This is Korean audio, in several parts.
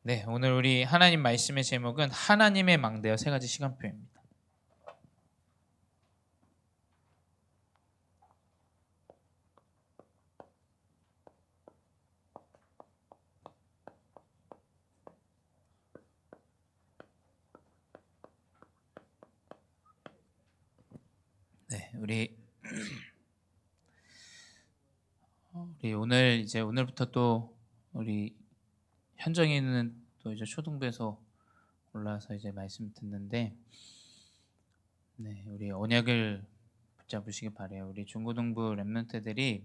네, 오늘 우리 하나님 말씀의 제목은 하나님의 망대와 세 가지 시간표입니다. 네, 우리 오늘 이제 오늘부터 또 우리 현정이는 또 이제 초등부에서 올라와서 이제 말씀 듣는데, 네, 우리 언약을 붙잡으시기 바래요. 우리 중고등부 랩런트들이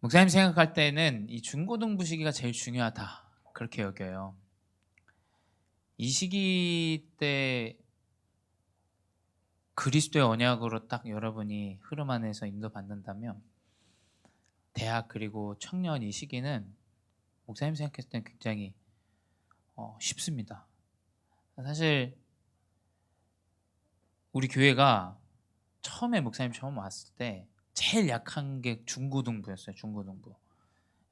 목사님 생각할 때는 이 중고등부 시기가 제일 중요하다 그렇게 여겨요. 이 시기 때 그리스도의 언약으로 딱 여러분이 흐름 안에서 인도받는다면 대학 그리고 청년 이 시기는 목사님 생각했을 땐 굉장히 쉽습니다. 사실 우리 교회가 처음에 목사님 처음 왔을 때 제일 약한 게 중고등부였어요.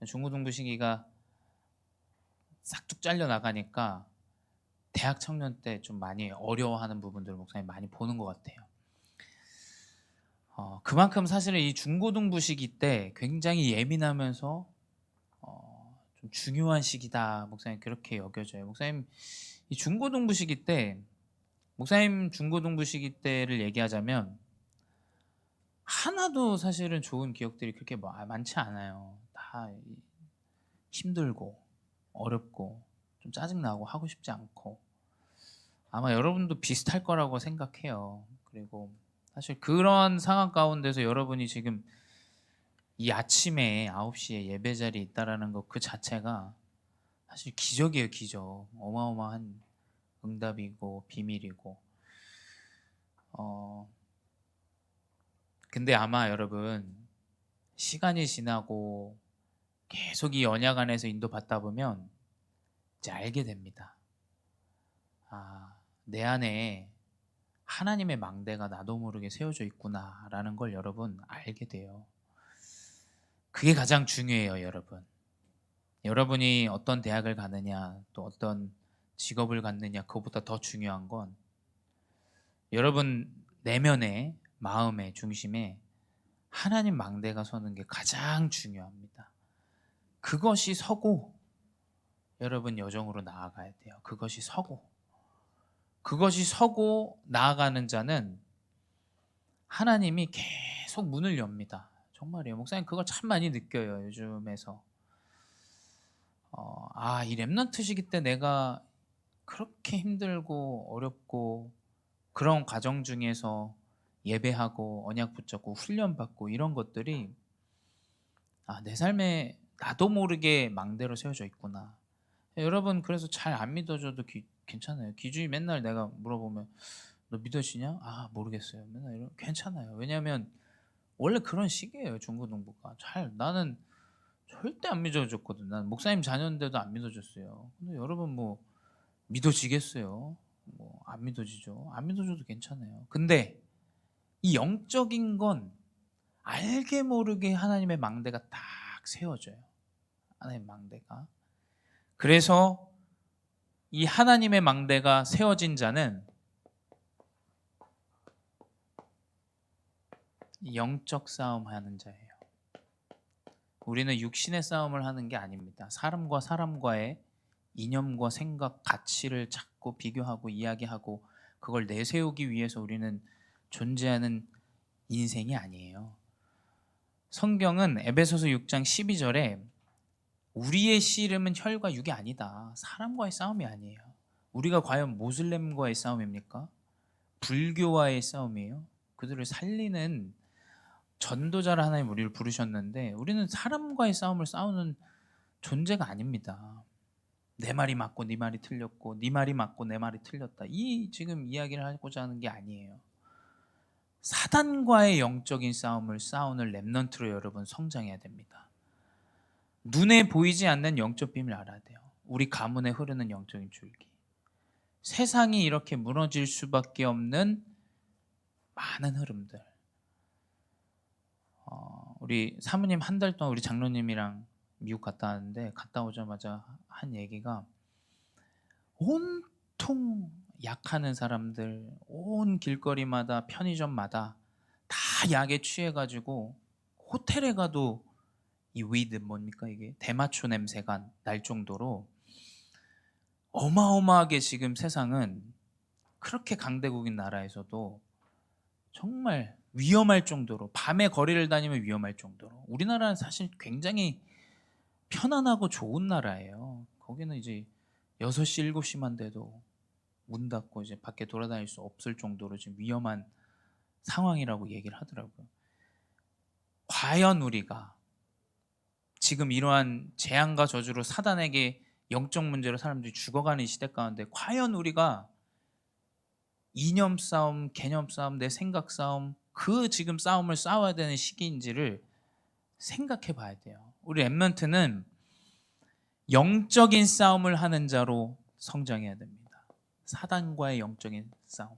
중고등부 시기가 싹둑 잘려 나가니까 대학 청년 때 좀 많이 어려워하는 부분들을 목사님 많이 보는 것 같아요. 그만큼 사실은 이 중고등부 시기 때 굉장히 예민하면서 좀 중요한 시기다. 목사님 그렇게 여겨져요. 목사님 이 중고등부 시기 때 목사님 중고등부 시기 때를 얘기하자면 하나도 사실은 좋은 기억들이 그렇게 많지 않아요. 다 힘들고 어렵고 좀 짜증나고 하고 싶지 않고 아마 여러분도 비슷할 거라고 생각해요. 그리고 사실 그런 상황 가운데서 여러분이 지금 이 아침에 9시에 예배 자리에 있다라는 것 그 자체가 사실 기적이에요, 기적. 어마어마한 응답이고 비밀이고. 어 근데 아마 여러분 시간이 지나고 계속 이 언약 안에서 인도받다 보면 이제 알게 됩니다. 내 안에 하나님의 망대가 나도 모르게 세워져 있구나라는 걸 여러분 알게 돼요. 그게 가장 중요해요, 여러분. 여러분이 어떤 대학을 가느냐, 또 어떤 직업을 갖느냐, 그것보다 더 중요한 건 여러분 내면의 마음의 중심에 하나님 망대가 서는 게 가장 중요합니다. 그것이 서고 여러분 여정으로 나아가야 돼요. 그것이 서고 나아가는 자는 하나님이 계속 문을 엽니다. 정말이에요. 목사님 그걸 참 많이 느껴요. 요즘에서 이 랩런트 시기 때 내가 그렇게 힘들고 어렵고 그런 과정 중에서 예배하고 언약 붙잡고 훈련받고 이런 것들이 내 삶에 나도 모르게 망대로 세워져 있구나. 여러분 그래서 잘 안 믿어줘도 괜찮아요. 기준이 맨날 내가 물어보면 너 믿어지냐? 모르겠어요. 맨날 괜찮아요. 왜냐하면 원래 그런 시기예요. 중고등부가 나는 절대 안 믿어줬거든. 난 목사님 자녀인데도 안 믿어줬어요. 근데 여러분 뭐 믿어지겠어요? 뭐 안 믿어지죠. 안 믿어줘도 괜찮아요. 근데 이 영적인 건 알게 모르게 하나님의 망대가 딱 세워져요. 하나님의 망대가. 그래서 이 하나님의 망대가 세워진 자는 영적 싸움하는 자예요. 우리는 육신의 싸움을 하는 게 아닙니다. 사람과 사람과의 이념과 생각, 가치를 찾고 비교하고 이야기하고 그걸 내세우기 위해서 우리는 존재하는 인생이 아니에요. 성경은 에베소서 6장 12절에 우리의 씨름은 혈과 육이 아니다. 사람과의 싸움이 아니에요. 우리가 과연 모슬렘과의 싸움입니까? 불교와의 싸움이에요. 그들을 살리는 전도자를 하나님 우리를 부르셨는데 우리는 사람과의 싸움을 싸우는 존재가 아닙니다. 내 말이 맞고 네 말이 틀렸고 네 말이 맞고 내 말이 틀렸다. 이 지금 이야기를 하고자 하는 게 아니에요. 사단과의 영적인 싸움을 싸우는 렘넌트로 여러분 성장해야 됩니다. 눈에 보이지 않는 영적 비밀을 알아야 돼요. 우리 가문에 흐르는 영적인 줄기. 세상이 이렇게 무너질 수밖에 없는 많은 흐름들. 우리 사모님 한 달 동안 우리 장로님이랑 미국 갔다 왔는데 갔다 오자마자 한 얘기가 온통 약하는 사람들 온 길거리마다 편의점마다 다 약에 취해가지고 호텔에 가도 이 위드 뭡니까 이게 대마초 냄새가 날 정도로 어마어마하게 지금 세상은 그렇게 강대국인 나라에서도 정말 위험할 정도로 밤에 거리를 다니면 위험할 정도로 우리나라는 사실 굉장히 편안하고 좋은 나라예요. 거기는 이제 6시, 7시만 돼도 문 닫고 이제 밖에 돌아다닐 수 없을 정도로 지금 위험한 상황이라고 얘기를 하더라고요. 과연 우리가 지금 이러한 재앙과 저주로 사단에게 영적 문제로 사람들이 죽어가는 이 시대 가운데 과연 우리가 이념 싸움, 개념 싸움, 내 생각 싸움 그 지금 싸움을 싸워야 되는 시기인지를 생각해 봐야 돼요. 우리 랩런트는 영적인 싸움을 하는 자로 성장해야 됩니다. 사단과의 영적인 싸움.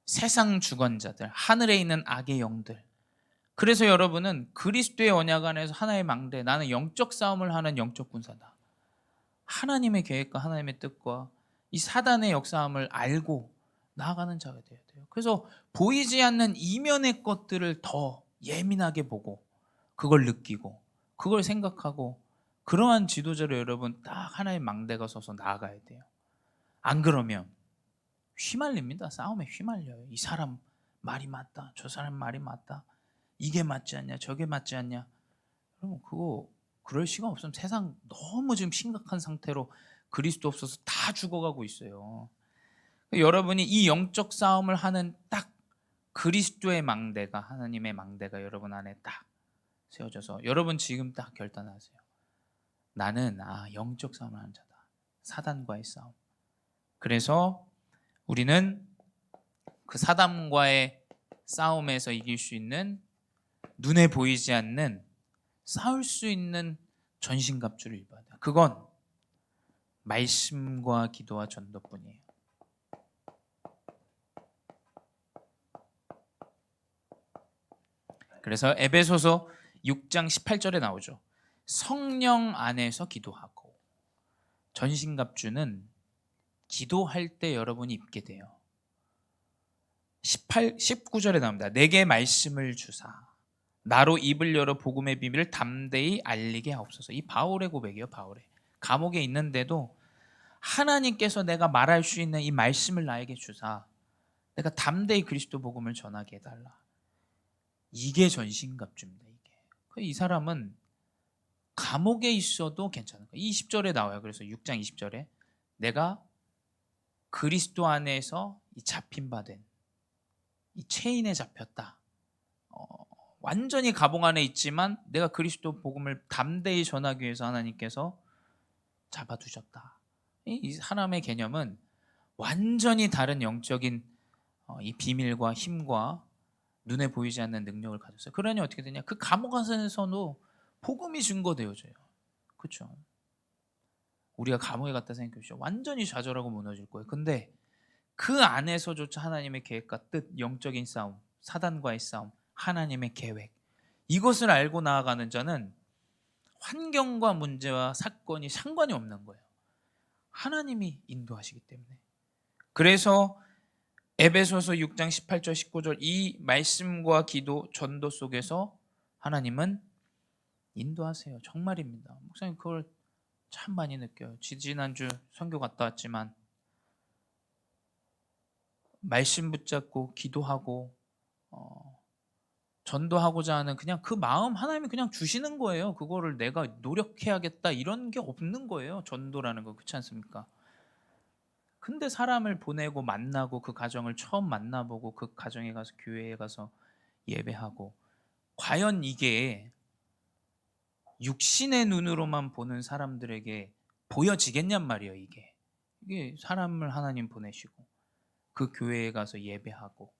세상 주권자들, 하늘에 있는 악의 영들. 그래서 여러분은 그리스도의 언약 안에서 하나의 망대, 나는 영적 싸움을 하는 영적 군사다. 하나님의 계획과 하나님의 뜻과 이 사단의 역사함을 알고 나아가는 자가 되어야 돼요. 그래서 보이지 않는 이면의 것들을 더 예민하게 보고 그걸 느끼고 그걸 생각하고 그러한 지도자로 여러분 딱 하나의 망대가 서서 나아가야 돼요. 안 그러면 휘말립니다. 싸움에 휘말려요. 이 사람 말이 맞다. 저 사람 말이 맞다. 이게 맞지 않냐. 저게 맞지 않냐. 여러분 그거 그럴 시간 없으면 세상 너무 지금 심각한 상태로 그리스도 없어서 다 죽어가고 있어요. 여러분이 이 영적 싸움을 하는 딱 그리스도의 망대가 하나님의 망대가 여러분 안에 딱 세워져서 여러분 지금 딱 결단하세요. 나는 영적 싸움을 하는 자다. 사단과의 싸움. 그래서 우리는 그 사단과의 싸움에서 이길 수 있는 눈에 보이지 않는 싸울 수 있는 전신갑주를 입어야 돼요. 그건 말씀과 기도와 전도뿐이에요. 그래서 에베소서 6장 18절에 나오죠. 성령 안에서 기도하고. 전신갑주는 기도할 때 여러분이 입게 돼요. 19절에 나옵니다. 내게 말씀을 주사 나로 입을 열어 복음의 비밀을 담대히 알리게 하옵소서. 이 바울의 고백이에요. 바울의 감옥에 있는데도 하나님께서 내가 말할 수 있는 이 말씀을 나에게 주사 내가 담대히 그리스도 복음을 전하게 해달라. 이게 전신갑주입니다. 이게 이 사람은 감옥에 있어도 괜찮은 거예요. 20절에 나와요. 그래서 6장 20절에 내가 그리스도 안에서 이 잡힌 바 된 이 체인에 잡혔다. 완전히 가봉 안에 있지만 내가 그리스도 복음을 담대히 전하기 위해서 하나님께서 잡아두셨다. 이 사람의 개념은 완전히 다른 영적인 이 비밀과 힘과 눈에 보이지 않는 능력을 가졌어요. 그러니 어떻게 되냐? 그 감옥 안에서도 복음이 증거되어져요. 그렇죠? 우리가 감옥에 갔다 생각해 보시죠. 완전히 좌절하고 무너질 거예요. 근데 그 안에서조차 하나님의 계획과 뜻, 영적인 싸움, 사단과의 싸움, 하나님의 계획 이것을 알고 나아가는 자는 환경과 문제와 사건이 상관이 없는 거예요. 하나님이 인도하시기 때문에. 그래서 에베소서 6장 18절 19절 이 말씀과 기도, 전도 속에서 하나님은 인도하세요. 정말입니다. 목사님 그걸 참 많이 느껴요. 지난주 선교 갔다 왔지만 말씀 붙잡고 기도하고 전도하고자 하는 그냥 그 마음 하나님이 그냥 주시는 거예요. 그거를 내가 노력해야겠다 이런 게 없는 거예요. 전도라는 거 그렇지 않습니까? 근데 사람을 보내고 만나고 그 가정을 처음 만나보고 그 가정에 가서 교회에 가서 예배하고 과연 이게 육신의 눈으로만 보는 사람들에게 보여지겠냔 말이에요. 이게 사람을 하나님 보내시고 그 교회에 가서 예배하고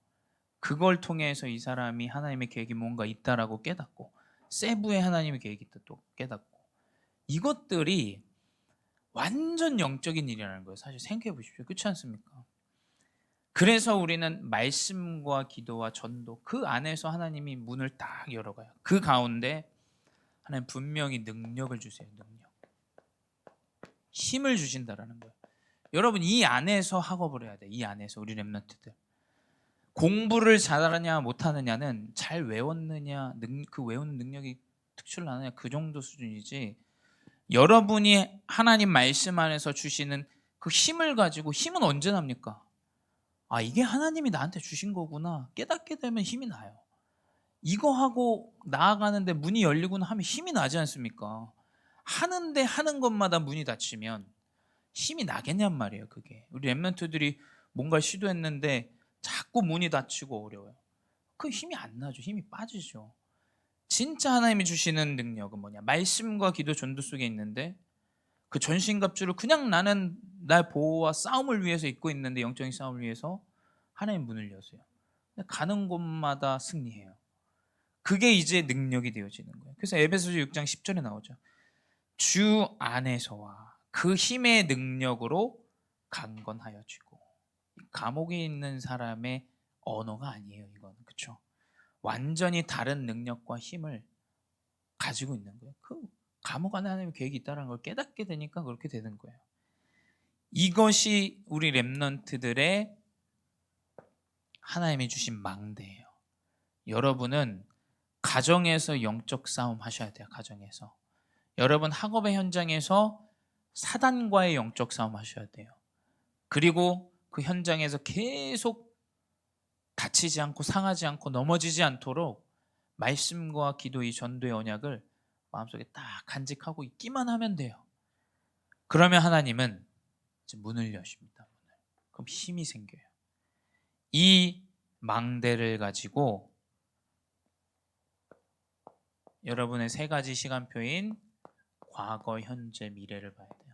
그걸 통해서 이 사람이 하나님의 계획이 뭔가 있다라고 깨닫고 세부에 하나님의 계획이 있다 또 깨닫고 이것들이 완전 영적인 일이라는 거예요. 사실 생각해 보십시오. 그렇지 않습니까? 그래서 우리는 말씀과 기도와 전도 그 안에서 하나님이 문을 딱 열어가요. 그 가운데 하나님 분명히 능력을 주세요. 능력. 힘을 주신다라는 거예요. 여러분 이 안에서 학업을 해야 돼. 이 안에서 우리 렘넌트들. 공부를 잘하느냐 못하느냐는 잘 외웠느냐 그 외우는 능력이 특출나느냐 그 정도 수준이지, 여러분이 하나님 말씀 안에서 주시는 그 힘을 가지고, 힘은 언제 납니까? 아, 이게 하나님이 나한테 주신 거구나 깨닫게 되면 힘이 나요. 이거 하고 나아가는데 문이 열리구나 하면 힘이 나지 않습니까? 하는데 하는 것마다 문이 닫히면 힘이 나겠냔 말이에요. 그게 우리 렘넌트들이 뭔가 시도했는데 자꾸 문이 닫히고 어려워요. 그 힘이 안 나죠. 힘이 빠지죠. 진짜 하나님이 주시는 능력은 뭐냐? 말씀과 기도 전도 속에 있는데, 그 전신갑주를 그냥 나는 날 보호와 싸움을 위해서 입고 있는데, 영적인 싸움을 위해서 하나님 문을 여세요. 가는 곳마다 승리해요. 그게 이제 능력이 되어지는 거예요. 그래서 에베소서 6장 10절에 나오죠. 주 안에서와 그 힘의 능력으로 강건하여지고. 감옥에 있는 사람의 언어가 아니에요. 이건 그렇죠. 완전히 다른 능력과 힘을 가지고 있는 거예요. 그 감옥 안에 하나님의 계획이 있다는 걸 깨닫게 되니까 그렇게 되는 거예요. 이것이 우리 렘넌트들의 하나님이 주신 망대예요. 여러분은 가정에서 영적 싸움 하셔야 돼요. 가정에서. 여러분 학업의 현장에서 사단과의 영적 싸움 하셔야 돼요. 그리고 그 현장에서 계속 다치지 않고 상하지 않고 넘어지지 않도록 말씀과 기도의 전도의 언약을 마음속에 딱 간직하고 있기만 하면 돼요. 그러면 하나님은 이제 문을 여십니다. 그럼 힘이 생겨요. 이 망대를 가지고 여러분의 세 가지 시간표인 과거, 현재, 미래를 봐야 돼요.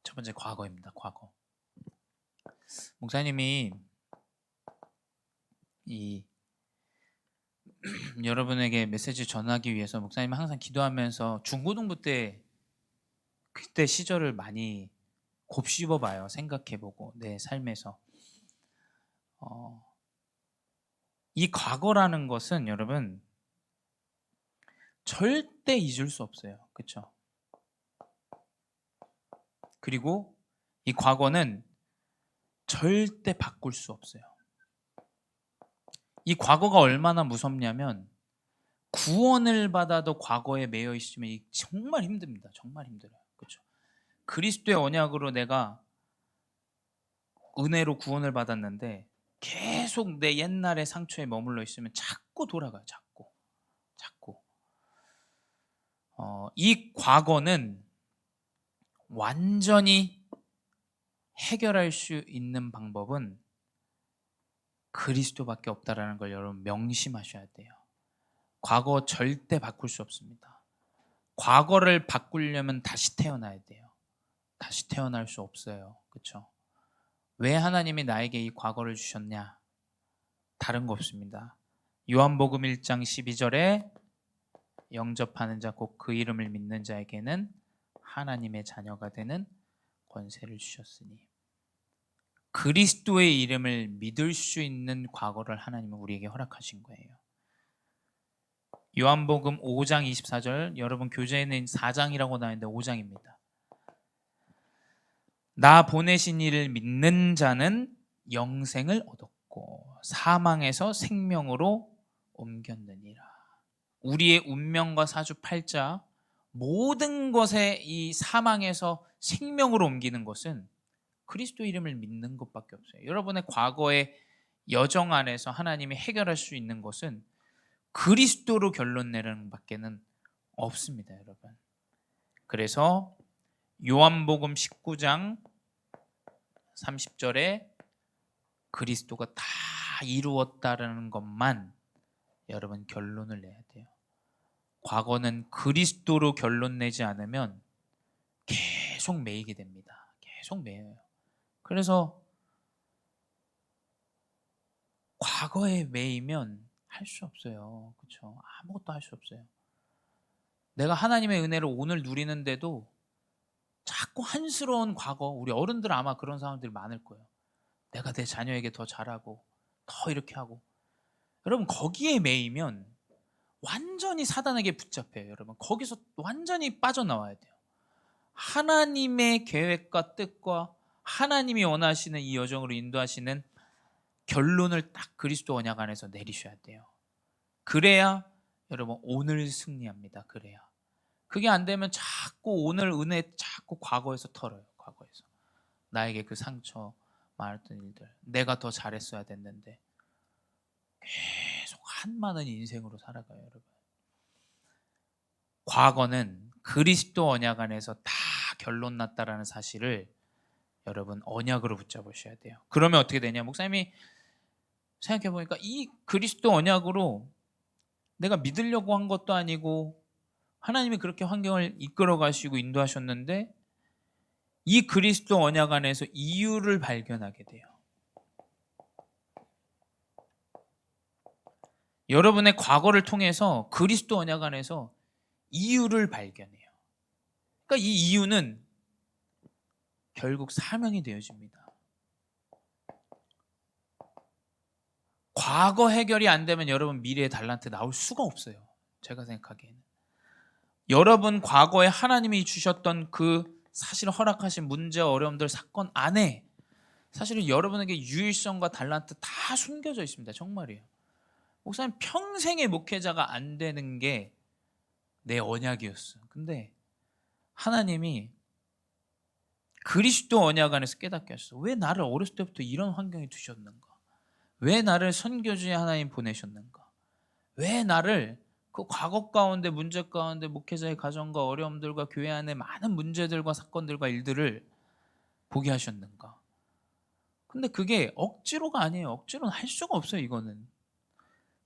첫 번째 과거입니다. 과거. 목사님이 이 여러분에게 메시지 전하기 위해서 목사님은 항상 기도하면서 중고등부 때 그때 시절을 많이 곱씹어봐요. 생각해보고 내 삶에서 이 과거라는 것은 여러분 절대 잊을 수 없어요. 그렇죠? 그리고 이 과거는 절대 바꿀 수 없어요. 이 과거가 얼마나 무섭냐면 구원을 받아도 과거에 매여 있으면 정말 힘듭니다. 정말 힘들어요. 그렇죠? 그리스도의 언약으로 내가 은혜로 구원을 받았는데 계속 내 옛날의 상처에 머물러 있으면 자꾸 돌아가요. 자꾸. 이 과거는 완전히 해결할 수 있는 방법은 그리스도밖에 없다라는 걸 여러분 명심하셔야 돼요. 과거 절대 바꿀 수 없습니다. 과거를 바꾸려면 다시 태어나야 돼요. 다시 태어날 수 없어요. 그렇죠? 왜 하나님이 나에게 이 과거를 주셨냐? 다른 거 없습니다. 요한복음 1장 12절에 영접하는 자 곧 그 이름을 믿는 자에게는 하나님의 자녀가 되는 권세를 주셨으니, 그리스도의 이름을 믿을 수 있는 과거를 하나님은 우리에게 허락하신 거예요. 요한복음 5장 24절, 여러분 교재에는 4장이라고 나와 있는데 5장입니다. 나 보내신 이를 믿는 자는 영생을 얻었고 사망에서 생명으로 옮겼느니라. 우리의 운명과 사주팔자 모든 것에 이 사망에서 생명으로 옮기는 것은 그리스도 이름을 믿는 것밖에 없어요. 여러분의 과거의 여정 안에서 하나님이 해결할 수 있는 것은 그리스도로 결론 내는 밖에는 없습니다, 여러분. 그래서 요한복음 19장 30절에 그리스도가 다 이루었다라는 것만 여러분 결론을 내야 돼요. 과거는 그리스도로 결론 내지 않으면 계속 매이게 됩니다. 계속 매여요. 그래서 과거에 매이면 할 수 없어요. 그렇죠? 아무것도 할 수 없어요. 내가 하나님의 은혜를 오늘 누리는데도 자꾸 한스러운 과거, 우리 어른들 아마 그런 상황들이 많을 거예요. 내가 내 자녀에게 더 잘하고 더 이렇게 하고. 여러분 거기에 매이면 완전히 사단에게 붙잡혀요. 여러분 거기서 완전히 빠져나와야 돼요. 하나님의 계획과 뜻과 하나님이 원하시는 이 여정으로 인도하시는 결론을 딱 그리스도 언약 안에서 내리셔야 돼요. 그래야 여러분 오늘 승리합니다. 그래야. 그게 안 되면 자꾸 오늘 은혜 자꾸 과거에서 털어요. 과거에서. 나에게 그 상처 많았던 일들. 내가 더 잘했어야 됐는데. 계속 한많은 인생으로 살아가요. 여러분. 과거는 그리스도 언약 안에서 다 결론 났다라는 사실을 여러분 언약으로 붙잡으셔야 돼요. 그러면 어떻게 되냐? 목사님이 생각해 보니까 이 그리스도 언약으로 내가 믿으려고 한 것도 아니고 하나님이 그렇게 환경을 이끌어 가시고 인도하셨는데 이 그리스도 언약 안에서 이유를 발견하게 돼요. 여러분의 과거를 통해서 그리스도 언약 안에서 이유를 발견해요. 그러니까 이 이유는 결국 사명이 되어집니다. 과거 해결이 안 되면 여러분 미래의 달란트 나올 수가 없어요. 제가 생각하기에는. 여러분 과거에 하나님이 주셨던 그 사실 허락하신 문제, 어려움들, 사건 안에 사실은 여러분에게 유일성과 달란트 다 숨겨져 있습니다. 정말이에요. 목사님 평생의 목회자가 안 되는 게 내 언약이었어. 근데 하나님이 그리스도 언약 안에서 깨닫게 하셨어. 왜 나를 어렸을 때부터 이런 환경에 두셨는가? 왜 나를 선교주의 하나님 보내셨는가? 왜 나를 그 과거 가운데 문제 가운데 목회자의 가정과 어려움들과 교회 안에 많은 문제들과 사건들과 일들을 보게 하셨는가? 근데 그게 억지로가 아니에요. 억지로는 할 수가 없어요. 이거는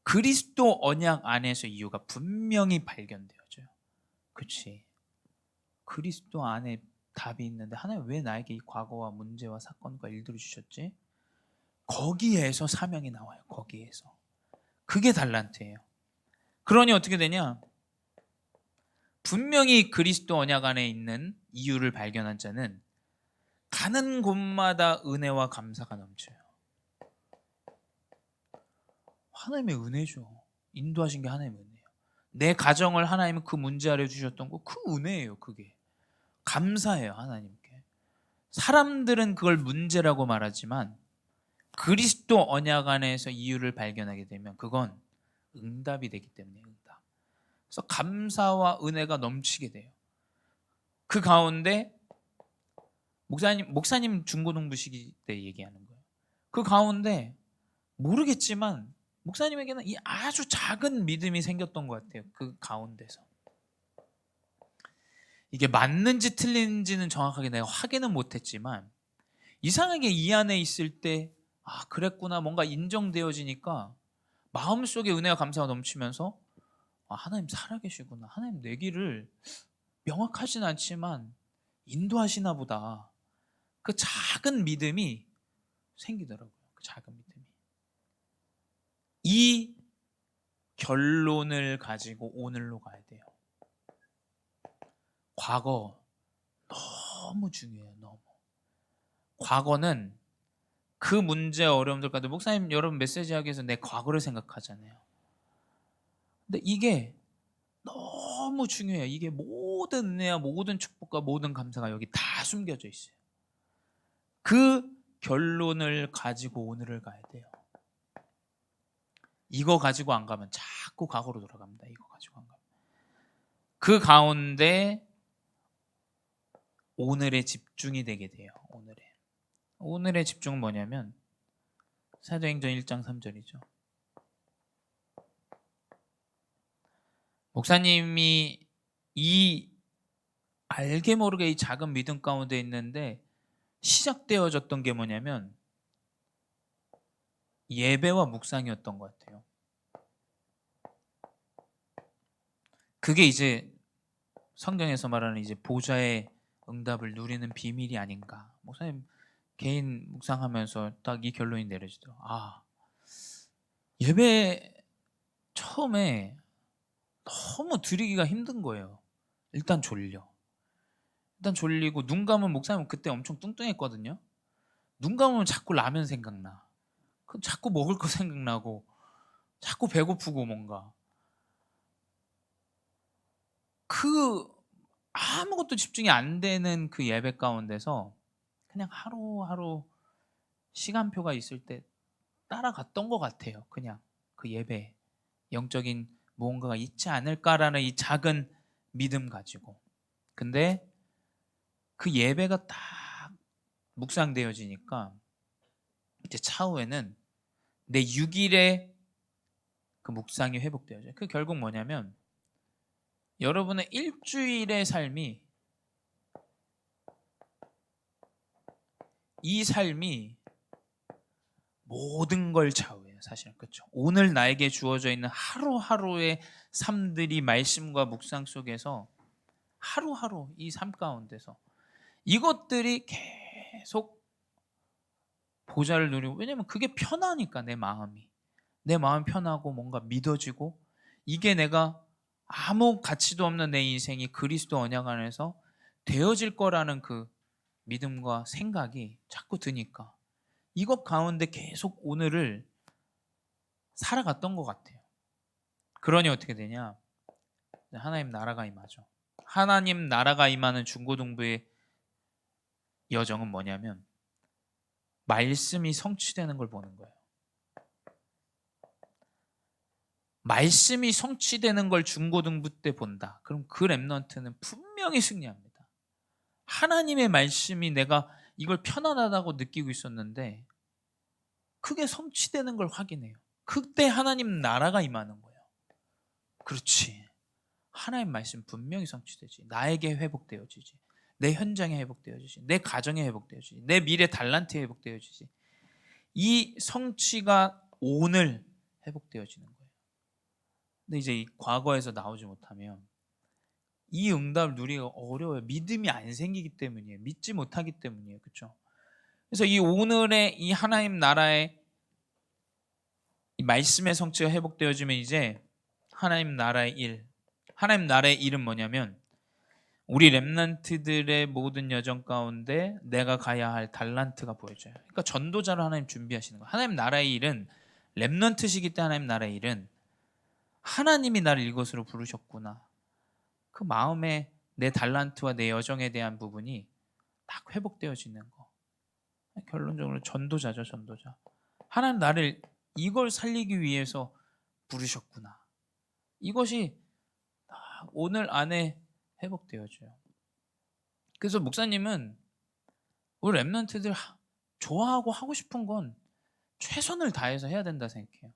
그리스도 언약 안에서 이유가 분명히 발견되어져요. 그렇지? 그리스도 안에 답이 있는데 하나님 왜 나에게 이 과거와 문제와 사건과 일들을 주셨지? 거기에서 사명이 나와요. 거기에서. 그게 달란트예요. 그러니 어떻게 되냐? 분명히 그리스도 언약 안에 있는 이유를 발견한 자는 가는 곳마다 은혜와 감사가 넘쳐요. 하나님의 은혜죠. 인도하신 게 하나님의 은혜예요. 내 가정을 하나님은 그 문제 아래 주셨던 거 그 은혜예요. 그게. 감사해요. 하나님께. 사람들은 그걸 문제라고 말하지만 그리스도 언약 안에서 이유를 발견하게 되면 그건 응답이 되기 때문에 응답. 그래서 감사와 은혜가 넘치게 돼요. 그 가운데 목사님 중고등부 시기 때 얘기하는 거예요. 그 가운데 모르겠지만 목사님에게는 이 아주 작은 믿음이 생겼던 것 같아요. 그 가운데서. 이게 맞는지 틀린지는 정확하게 내가 확인은 못했지만 이상하게 이 안에 있을 때 아 그랬구나 뭔가 인정되어지니까 마음속에 은혜와 감사가 넘치면서 아 하나님 살아계시구나. 하나님 내 길을 명확하진 않지만 인도하시나 보다. 그 작은 믿음이 생기더라고요. 그 작은 믿음이. 이 결론을 가지고 오늘로 가야 돼요. 과거 너무 중요해요. 너무. 과거는 그 문제 어려움들 가운데 목사님 여러분 메시지 하기 위해서 내 과거를 생각하잖아요. 근데 이게 너무 중요해요. 이게 모든 은혜와 모든 축복과 모든 감사가 여기 다 숨겨져 있어요. 그 결론을 가지고 오늘을 가야 돼요. 이거 가지고 안 가면 자꾸 과거로 돌아갑니다. 이거 가지고 안 가면. 그 가운데 오늘에 집중이 되게 돼요. 오늘의 집중은 뭐냐면 사도행전 1장 3절이죠. 목사님이 이 알게 모르게 이 작은 믿음 가운데 있는데 시작되어졌던 게 뭐냐면 예배와 묵상이었던 것 같아요. 그게 이제 성경에서 말하는 이제 보좌의 응답을 누리는 비밀이 아닌가. 목사님 개인 묵상하면서 딱 이 결론이 내려지더라고요. 아, 예배 처음에 너무 드리기가 힘든 거예요. 일단 졸려. 일단 졸리고 눈 감으면 목사님 그때 엄청 뚱뚱했거든요. 눈 감으면 자꾸 라면 생각나. 자꾸 먹을 거 생각나고 자꾸 배고프고 뭔가 그 아무것도 집중이 안 되는 그 예배 가운데서 그냥 하루하루 시간표가 있을 때 따라갔던 것 같아요. 그냥 그 예배 영적인 무언가가 있지 않을까라는 이 작은 믿음 가지고. 근데 그 예배가 딱 묵상되어지니까 이제 차후에는 내 6일의 그 묵상이 회복되어져요. 그 결국 뭐냐면 여러분의 일주일의 삶이 이 삶이 모든 걸 좌우해요. 사실은 그렇죠. 오늘 나에게 주어져 있는 하루하루의 삶들이 말씀과 묵상 속에서 하루하루 이 삶 가운데서 이것들이 계속 보좌를 누리고 왜냐면 그게 편하니까 내 마음 편하고 뭔가 믿어지고 이게 내가 아무 가치도 없는 내 인생이 그리스도 언약 안에서 되어질 거라는 그 믿음과 생각이 자꾸 드니까 이것 가운데 계속 오늘을 살아갔던 것 같아요. 그러니 어떻게 되냐? 하나님 나라가 임하죠. 하나님 나라가 임하는 중고등부의 여정은 뭐냐면 말씀이 성취되는 걸 보는 거예요. 말씀이 성취되는 걸 중고등부 때 본다. 그럼 그 렘넌트는 분명히 승리합니다. 하나님의 말씀이 내가 이걸 편안하다고 느끼고 있었는데 그게 성취되는 걸 확인해요. 그때 하나님 나라가 임하는 거예요. 그렇지. 하나님 말씀 분명히 성취되지. 나에게 회복되어지지. 내 현장에 회복되어지지. 내 가정에 회복되어지지. 내 미래 달란트에 회복되어지지. 이 성취가 오늘 회복되어지는 거예요. 근데 이제 이 과거에서 나오지 못하면 이 응답을 누리기가 어려워요. 믿음이 안 생기기 때문이에요. 믿지 못하기 때문이에요. 그렇죠? 그래서 이 오늘의 이 하나님 나라의 이 말씀의 성취가 회복되어지면 이제 하나님 나라의 일. 하나님 나라의 일은 뭐냐면 우리 렘넌트들의 모든 여정 가운데 내가 가야 할 달란트가 보여져요. 그러니까 전도자를 하나님 준비하시는 거예요. 하나님 나라의 일은 렘넌트시기 때 하나님 나라의 일은 하나님이 나를 이것으로 부르셨구나. 그 마음에 내 달란트와 내 여정에 대한 부분이 딱 회복되어지는 거. 결론적으로 전도자죠, 전도자. 하나님 나를 이걸 살리기 위해서 부르셨구나. 이것이 오늘 안에 회복되어져요. 그래서 목사님은 우리 랩런트들 좋아하고 하고 싶은 건 최선을 다해서 해야 된다 생각해요.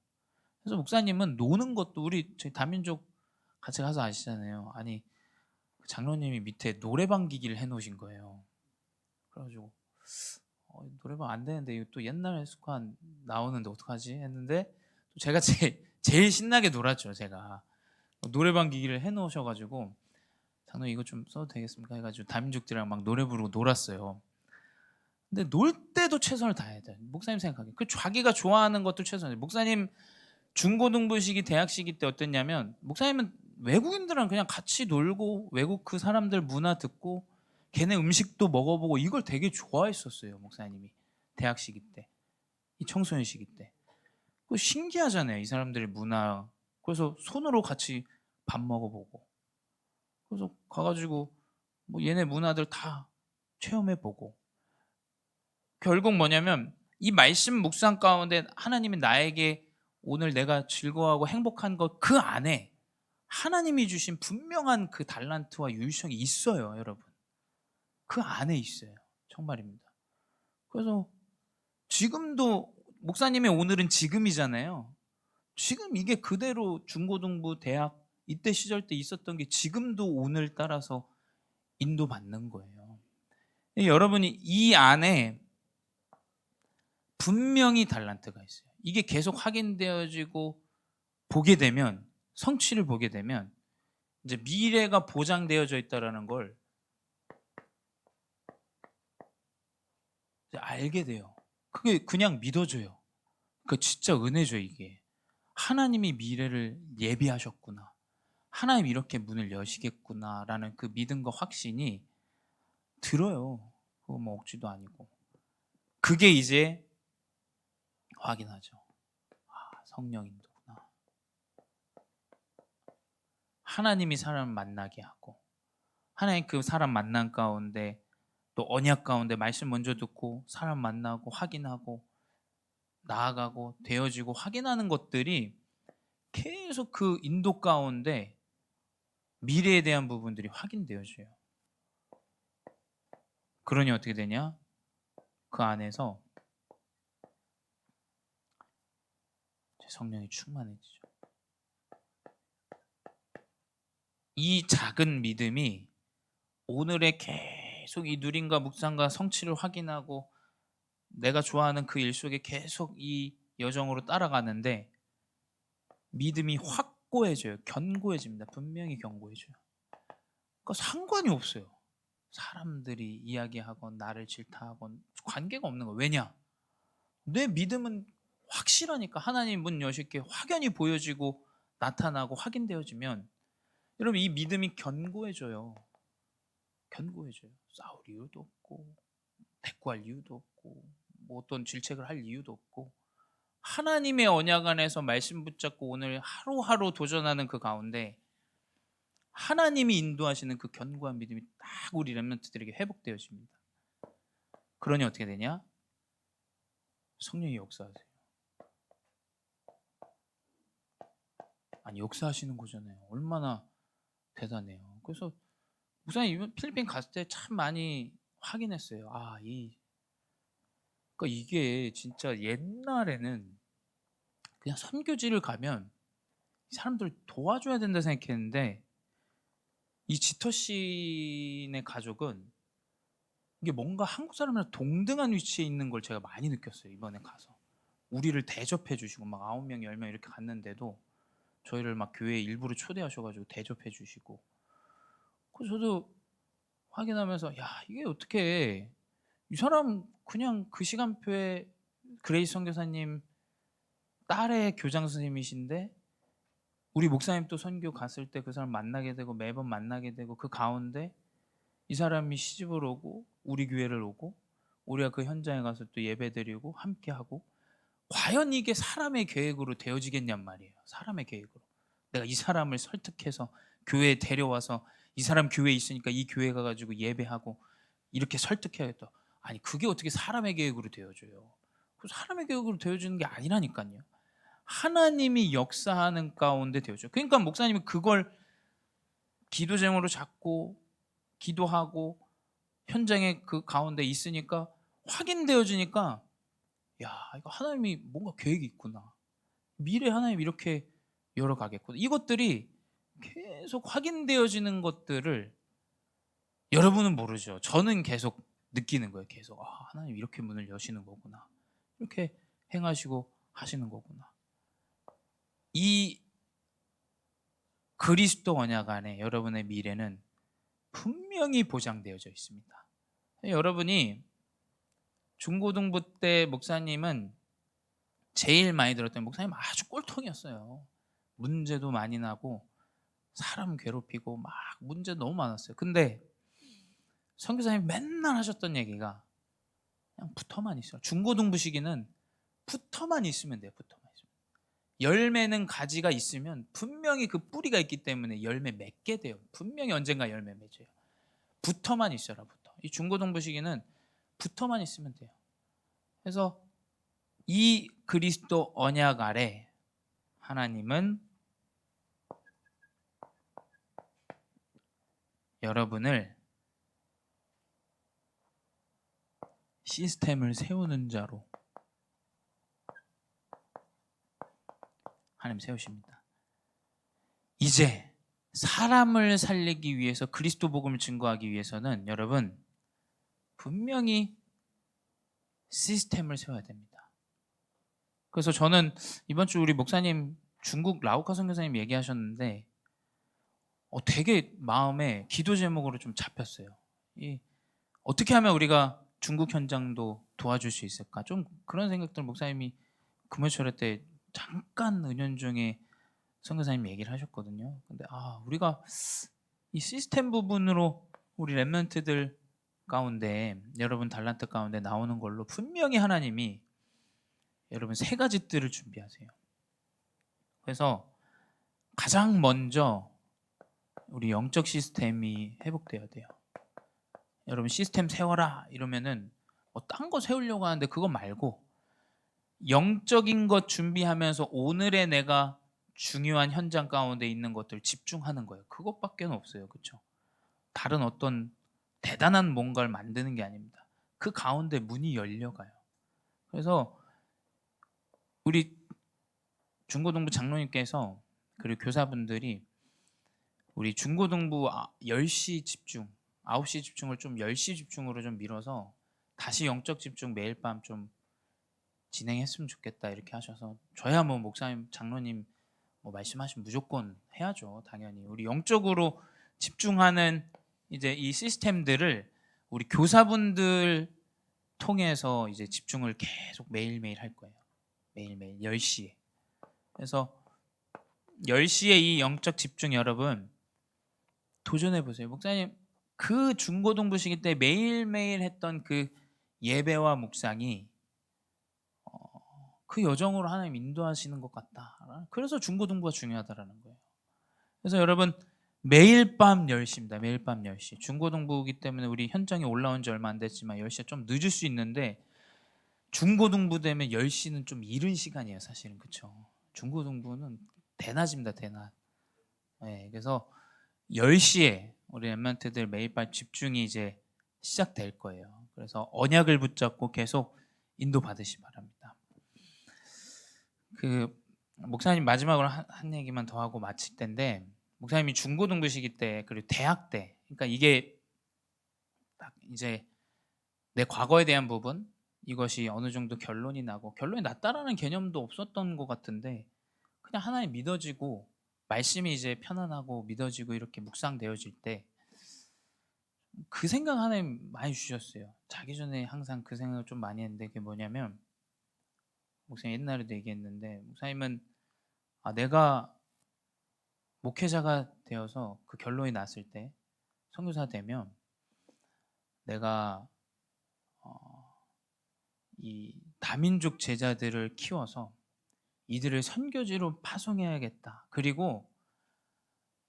그래서 목사님은 노는 것도 우리 저희 다민족 같이 가서 아시잖아요. 아니 장로님이 밑에 노래방 기기를 해놓으신 거예요. 그래가지고 노래방 안 되는데 이거 또 옛날 습관 나오는데 어떡하지 했는데 제가 제일 신나게 놀았죠. 제가 노래방 기기를 해놓으셔가지고 장로님 이거 좀 써도 되겠습니까 해가지고 다민족들이랑 막 노래 부르고 놀았어요. 근데 놀 때도 최선을 다해야 돼. 목사님 생각하기에. 그 자기가 좋아하는 것도 최선을. 목사님 중고등부 시기, 대학 시기 때 어땠냐면 목사님은 외국인들랑 그냥 같이 놀고 외국 그 사람들 문화 듣고 걔네 음식도 먹어보고 이걸 되게 좋아했었어요. 목사님이 대학 시기 때, 이 청소년 시기 때. 그 신기하잖아요. 이 사람들의 문화. 그래서 손으로 같이 밥 먹어보고. 그래서 가가지고 뭐 얘네 문화들 다 체험해보고. 결국 뭐냐면 이 말씀 묵상 가운데 하나님이 나에게 오늘 내가 즐거워하고 행복한 것 그 안에 하나님이 주신 분명한 그 달란트와 유일성이 있어요, 여러분. 그 안에 있어요. 정말입니다. 그래서 지금도 목사님의 오늘은 지금이잖아요. 지금 이게 그대로 중고등부, 대학 이때 시절 때 있었던 게 지금도 오늘 따라서 인도받는 거예요. 여러분이 이 안에 분명히 달란트가 있어요. 이게 계속 확인되어지고 보게 되면 성취를 보게 되면 이제 미래가 보장되어져 있다라는 걸 이제 알게 돼요. 그게 그냥 믿어져요. 그 진짜 은혜죠 이게. 하나님이 미래를 예비하셨구나. 하나님 이렇게 문을 여시겠구나라는 그 믿음과 확신이 들어요. 그거 뭐 억지도 아니고. 그게 이제 확인하죠. 성령 인도구나. 하나님이 사람을 만나게 하고, 하나님 그 사람 만난 가운데 또 언약 가운데 말씀 먼저 듣고 사람 만나고 확인하고 나아가고 되어지고 확인하는 것들이 계속 그 인도 가운데 미래에 대한 부분들이 확인되어져요. 그러니 어떻게 되냐? 그 안에서 성령이 충만해지죠. 이 작은 믿음이 오늘의 계속 이 누림과 묵상과 성취를 확인하고 내가 좋아하는 그 일 속에 계속 이 여정으로 따라가는데 믿음이 확고해져요. 견고해집니다. 분명히 견고해져요. 그러니까 상관이 없어요. 사람들이 이야기하건 나를 질타하건 관계가 없는 거예요. 왜냐? 내 믿음은 확실하니까. 하나님 문 여실게 확연히 보여지고 나타나고 확인되어지면 여러분 이 믿음이 견고해져요. 견고해져요. 싸울 이유도 없고 대꾸할 이유도 없고 뭐 어떤 질책을 할 이유도 없고 하나님의 언약 안에서 말씀 붙잡고 오늘 하루하루 도전하는 그 가운데 하나님이 인도하시는 그 견고한 믿음이 딱 우리 렘넌트들에게 회복되어집니다. 그러니 어떻게 되냐? 성령이 역사하세요. 아니 역사하시는 거잖아요. 얼마나 대단해요. 그래서 목사님 필리핀 갔을 때 참 많이 확인했어요. 그러니까 이게 진짜 옛날에는 그냥 선교지를 가면 사람들 도와줘야 된다 생각했는데 이 지터 씨네 가족은 이게 뭔가 한국 사람이랑 동등한 위치에 있는 걸 제가 많이 느꼈어요. 이번에 가서 우리를 대접해 주시고 막 9명 10명 이렇게 갔는데도 저희를 막 교회에 일부러 초대하셔가지고 대접해 주시고 그래서 저도 확인하면서 야 이게 어떻게 이 사람 그냥 그 시간표에 그레이스 선교사님 딸의 교장 선생님이신데 우리 목사님 또 선교 갔을 때 그 사람 만나게 되고 매번 만나게 되고 그 가운데 이 사람이 시집을 오고 우리 교회를 오고 우리가 그 현장에 가서 또 예배드리고 함께하고 과연 이게 사람의 계획으로 되어지겠냔 말이에요. 사람의 계획으로 내가 이 사람을 설득해서 교회에 데려와서 이 사람 교회에 있으니까 이 교회 가가지고 예배하고 이렇게 설득해야겠다. 아니 그게 어떻게 사람의 계획으로 되어져요. 그 사람의 계획으로 되어지는 게 아니라니까요. 하나님이 역사하는 가운데 되어져. 그러니까 목사님이 그걸 기도 제목으로 잡고 기도하고 현장에 그 가운데 있으니까 확인되어지니까 야 이거 하나님이 뭔가 계획이 있구나. 미래 하나님 이렇게 열어가겠구나. 이것들이 계속 확인되어지는 것들을 여러분은 모르죠. 저는 계속 느끼는 거예요. 계속 하나님 이렇게 문을 여시는 거구나. 이렇게 행하시고 하시는 거구나. 이 그리스도 언약 안에 여러분의 미래는 분명히 보장되어져 있습니다. 여러분이 중고등부 때 목사님은 제일 많이 들었던 목사님 아주 꼴통이었어요. 문제도 많이 나고 사람 괴롭히고 막 문제 너무 많았어요. 근데 선교사님 맨날 하셨던 얘기가 그냥 붙어만 있어요. 중고등부 시기는 붙어만 있으면 돼요. 붙어만 있으면. 열매는 가지가 있으면 분명히 그 뿌리가 있기 때문에 열매 맺게 돼요. 분명히 언젠가 열매 맺어요. 붙어만 있어라. 붙어. 이 중고등부 시기는 붙어만 있으면 돼요. 그래서 이 그리스도 언약 아래 하나님은 여러분을 시스템을 세우는 자로 하나님 세우십니다. 이제 사람을 살리기 위해서 그리스도 복음을 증거하기 위해서는 여러분 분명히 시스템을 세워야 됩니다. 그래서 저는 이번 주 우리 목사님 중국 라오카 선교사님 얘기하셨는데 되게 마음에 기도 제목으로 좀 잡혔어요. 어떻게 하면 우리가 중국 현장도 도와줄 수 있을까? 좀 그런 생각들 목사님이 금요철회 때 잠깐 은연중에 선교사님 얘기를 하셨거든요. 근데 우리가 이 시스템 부분으로 우리 렘넌트들 가운데 여러분 달란트 가운데 나오는 걸로 분명히 하나님이 여러분 세 가지 뜰을 준비하세요. 그래서 가장 먼저 우리 영적 시스템이 회복돼야 돼요. 여러분 시스템 세워라 이러면은 뭐 딴 거 세우려고 하는데 그거 말고 영적인 것 준비하면서 오늘의 내가 중요한 현장 가운데 있는 것들 집중하는 거예요. 그것밖에 없어요. 그렇죠? 다른 어떤 대단한 뭔가를 만드는 게 아닙니다. 그 가운데 문이 열려가요. 그래서 우리 중고등부 장로님께서 그리고 교사분들이 우리 중고등부 10시 집중, 9시 집중을 좀 10시 집중으로 좀 밀어서 다시 영적 집중 매일 밤 좀 진행했으면 좋겠다 이렇게 하셔서, 저야 뭐 목사님, 장로님 뭐 말씀하시면 무조건 해야죠. 당연히 우리 영적으로 집중하는 이제 이 시스템들을 우리 교사분들 통해서 이제 집중을 계속 매일매일 할 거예요. 매일매일 10시에. 그래서 10시에 이 영적 집중 여러분 도전해 보세요. 목사님 그 중고등부 시기 때 매일매일 했던 그 예배와 묵상이 그 여정으로 하나님 인도하시는 것 같다. 그래서 중고등부가 중요하다라는 거예요. 그래서 여러분 매일 밤 10시입니다. 매일 밤 10시. 중고등부이기 때문에 우리 현장에 올라온 지 얼마 안 됐지만 10시가 좀 늦을 수 있는데 중고등부 되면 10시는 좀 이른 시간이에요. 사실은. 그렇죠? 중고등부는 대낮입니다. 대낮. 네, 그래서 10시에 우리 랩런트들 매일 밤 집중이 이제 시작될 거예요. 그래서 언약을 붙잡고 계속 인도받으시 바랍니다. 그 목사님 마지막으로 한 얘기만 더 하고 마칠 텐데, 목사님이 중고등부 시기 때 그리고 대학 때, 그러니까 이게 딱 이제 내 과거에 대한 부분, 이것이 어느 정도 결론이 나고, 결론이 났다라는 개념도 없었던 것 같은데 그냥 하나님 믿어지고 말씀이 이제 편안하고 믿어지고 이렇게 묵상되어질 때 그 생각 하나님 많이 주셨어요. 자기 전에 항상 그 생각을 좀 많이 했는데, 그게 뭐냐면, 목사님 옛날에도 얘기했는데, 목사님은 내가 목회자가 되어서 그 결론이 났을 때, 선교사 되면 내가 이 다민족 제자들을 키워서 이들을 선교지로 파송해야겠다. 그리고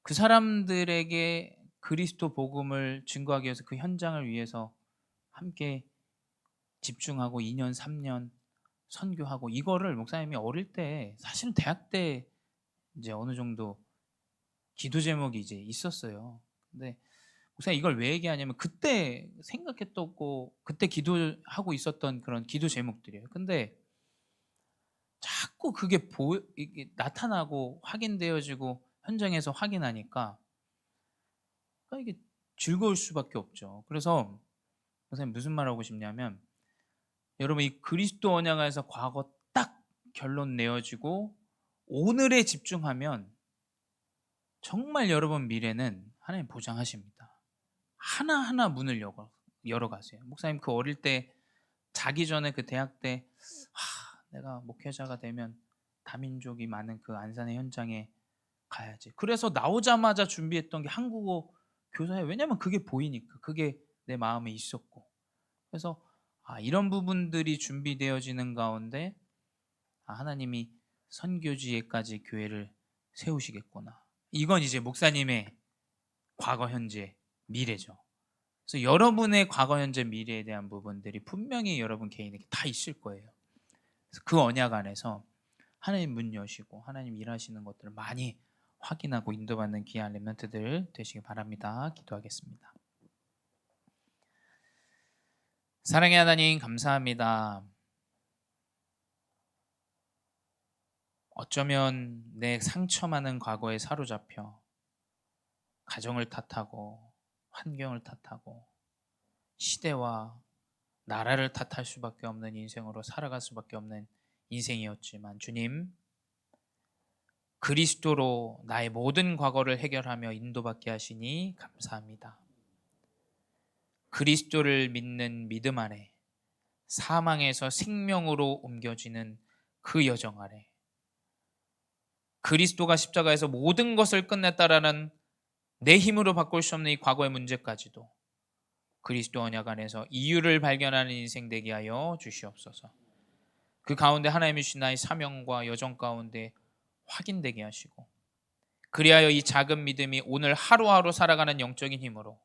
그 사람들에게 그리스도 복음을 증거하기 위해서 그 현장을 위해서 함께 집중하고 2년 3년 선교하고, 이거를 목사님이 어릴 때, 사실은 대학 때 이제 어느 정도 기도 제목이 이제 있었어요. 근데 목사님 이걸 왜 얘기하냐면 그때 생각했던 거, 그때 기도하고 있었던 그런 기도 제목들이에요. 근데 자꾸 그게 이게 나타나고 확인되어지고 현장에서 확인하니까 이게 즐거울 수밖에 없죠. 그래서 목사님 무슨 말 하고 싶냐면, 여러분 이 그리스도 언약 안에서 과거 딱 결론 내어지고 오늘에 집중하면 정말 여러분 미래는 하나님 보장하십니다. 하나하나 문을 열어가세요. 목사님 그 어릴 때 자기 전에 그 대학 때 내가 목회자가 되면 다민족이 많은 그 안산의 현장에 가야지. 그래서 나오자마자 준비했던 게 한국어 교사예요. 왜냐면 그게 보이니까. 그게 내 마음에 있었고. 그래서 이런 부분들이 준비되어지는 가운데 하나님이 선교지에까지 교회를 세우시겠구나. 이건 이제 목사님의 과거, 현재, 미래죠. 그래서 여러분의 과거, 현재, 미래에 대한 부분들이 분명히 여러분 개인에게 다 있을 거예요. 그래서 그 언약 안에서 하나님 문 여시고 하나님 일하시는 것들을 많이 확인하고 인도받는 귀한 렘넌트들 되시기 바랍니다. 기도하겠습니다. 사랑의 하나님 감사합니다. 어쩌면 내 상처 많은 과거에 사로잡혀 가정을 탓하고 환경을 탓하고 시대와 나라를 탓할 수밖에 없는 인생으로 살아갈 수밖에 없는 인생이었지만, 주님 그리스도로 나의 모든 과거를 해결하며 인도받게 하시니 감사합니다. 그리스도를 믿는 믿음 안에 사망에서 생명으로 옮겨지는 그 여정 아래, 그리스도가 십자가에서 모든 것을 끝냈다라는 내 힘으로 바꿀 수 없는 이 과거의 문제까지도 그리스도 언약 안에서 이유를 발견하는 인생 되게 하여 주시옵소서. 그 가운데 하나님이 주신 나의 사명과 여정 가운데 확인되게 하시고, 그리하여 이 작은 믿음이 오늘 하루하루 살아가는 영적인 힘으로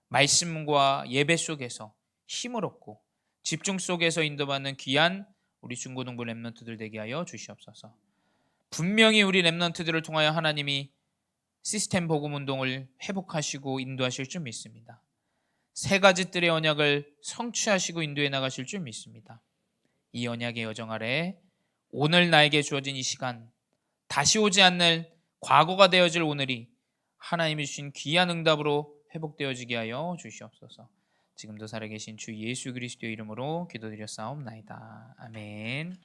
말씀과 예배 속에서 힘을 얻고 집중 속에서 인도받는 귀한 우리 중고등부 렘넌트들 되게 하여 주시옵소서. 분명히 우리 렘넌트들을 통하여 하나님이 시스템 복음 운동을 회복하시고 인도하실 줄 믿습니다. 세 가지 뜰의 언약을 성취하시고 인도해 나가실 줄 믿습니다. 이 언약의 여정 아래 오늘 나에게 주어진 이 시간, 다시 오지 않는 과거가 되어질 오늘이 하나님이 주신 귀한 응답으로 회복되어지게 하여 주시옵소서. 지금도 살아계신 주 예수 그리스도의 이름으로 기도드렸사옵나이다. 아멘.